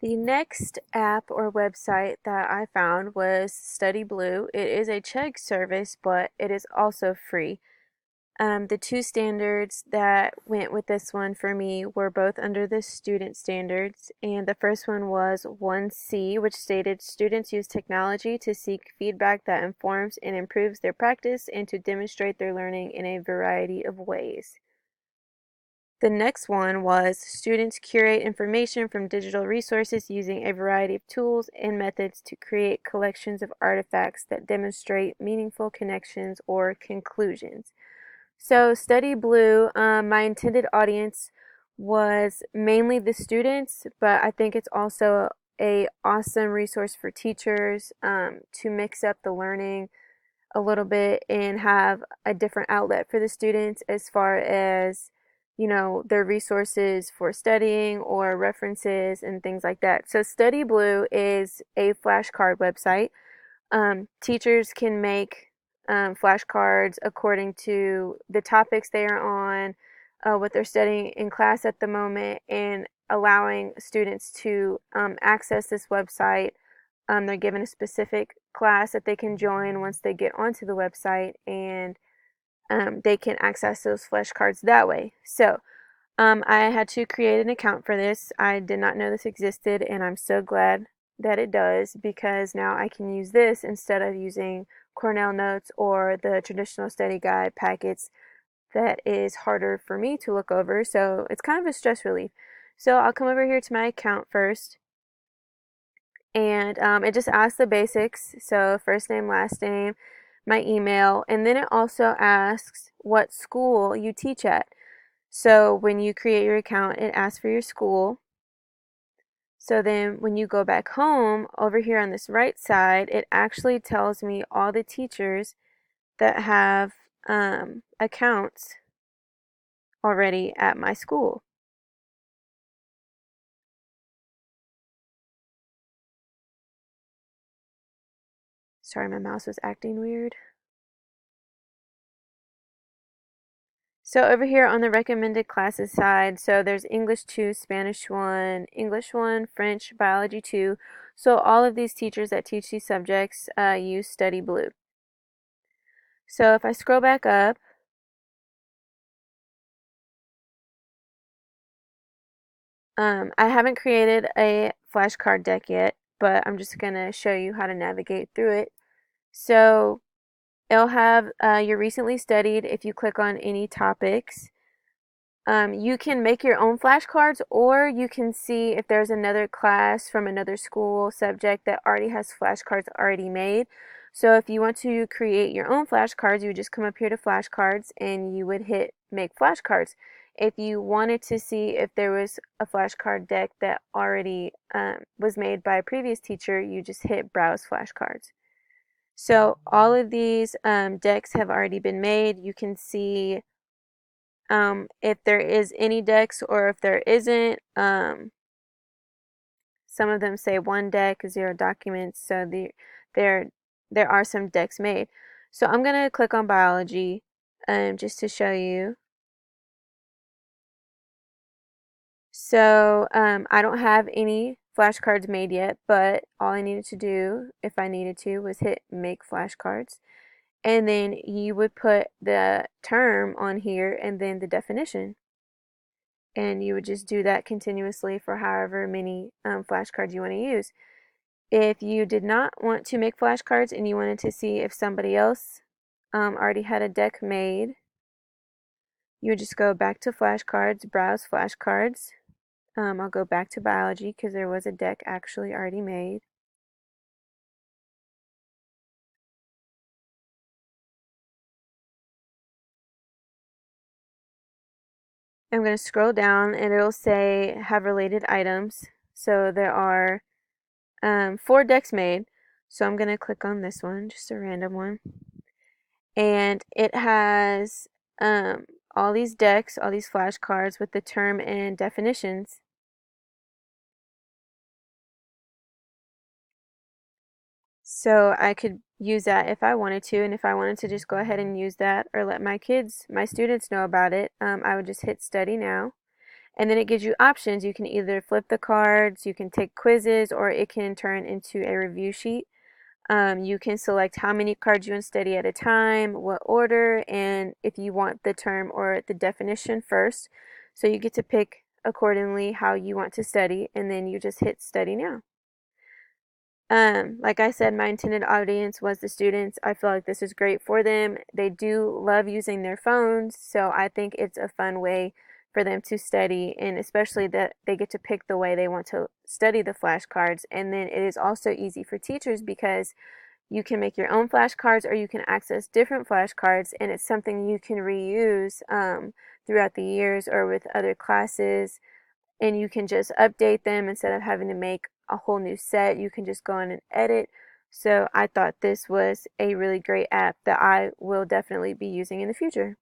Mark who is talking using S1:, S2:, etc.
S1: The next app or website that I found was Study Blue. It is a Chegg service, but it is also free. The two standards that went with this one for me were both under the student standards, and the first one was 1C, which stated students use technology to seek feedback that informs and improves their practice and to demonstrate their learning in a variety of ways. The next one was students curate information from digital resources using a variety of tools and methods to create collections of artifacts that demonstrate meaningful connections or conclusions. So Study Blue, my intended audience was mainly the students, but I think it's also a awesome resource for teachers to mix up the learning a little bit and have a different outlet for the students as far as their resources for studying or references and things like that. So Study Blue is a flashcard website. Teachers can make flashcards according to the topics they are on, what they're studying in class at the moment, and allowing students to access this website. They're given a specific class that they can join once they get onto the website, and they can access those flashcards that way. So I had to create an account for this. I did not know this existed, and I'm so glad that it does because now I can use this instead of using Cornell Notes or the traditional study guide packets that is harder for me to look over. So it's kind of a stress relief. So I'll come over here to my account first, and it just asks the basics. So first name, last name, my email, and then it also asks what school you teach at. So when you create your account, it asks for your school. So then when you go back home, over here on this right side, it actually tells me all the teachers that have accounts already at my school. Sorry, my mouse was acting weird. So over here on the recommended classes side, so there's English 2, Spanish 1, English 1, French, Biology 2. So all of these teachers that teach these subjects use Study Blue. So if I scroll back up, I haven't created a flashcard deck yet, but I'm just going to show you how to navigate through it. So it'll have your recently studied if you click on any topics. You can make your own flashcards, or you can see if there's another class from another school subject that already has flashcards already made. So if you want to create your own flashcards, you would just come up here to flashcards and you would hit make flashcards. If you wanted to see if there was a flashcard deck that already was made by a previous teacher, you just hit browse flashcards. So all of these decks have already been made. You can see if there is any decks or if there isn't. Some of them say one deck, zero documents, so there there are some decks made. So I'm gonna click on biology just to show you. So I don't have any flashcards made yet, but all I needed to do, if I needed to, was hit make flashcards. And then you would put the term on here and then the definition. And you would just do that continuously for however many flashcards you want to use. If you did not want to make flashcards and you wanted to see if somebody else already had a deck made, you would just go back to flashcards, browse flashcards. I'll go back to biology because there was a deck actually already made. I'm going to scroll down and it'll say have related items. So there are 4 decks made. So I'm going to click on this one, just a random one. And it has all these decks, all these flashcards with the term and definitions. So I could use that if I wanted to, and if I wanted to just go ahead and use that or let my kids, my students know about it, I would just hit study now. And then it gives you options. You can either flip the cards, you can take quizzes, or it can turn into a review sheet. You can select how many cards you want to study at a time, what order, and if you want the term or the definition first. So you get to pick accordingly how you want to study, and then you just hit study now. Like I said, my intended audience was the students. I feel like this is great for them. They do love using their phones, so I think it's a fun way for them to study, and especially that they get to pick the way they want to study the flashcards. And then it is also easy for teachers because you can make your own flashcards or you can access different flashcards, and it's something you can reuse throughout the years or with other classes, and you can just update them instead of having to make a whole new set. You can just go in and edit. So I thought this was a really great app that I will definitely be using in the future.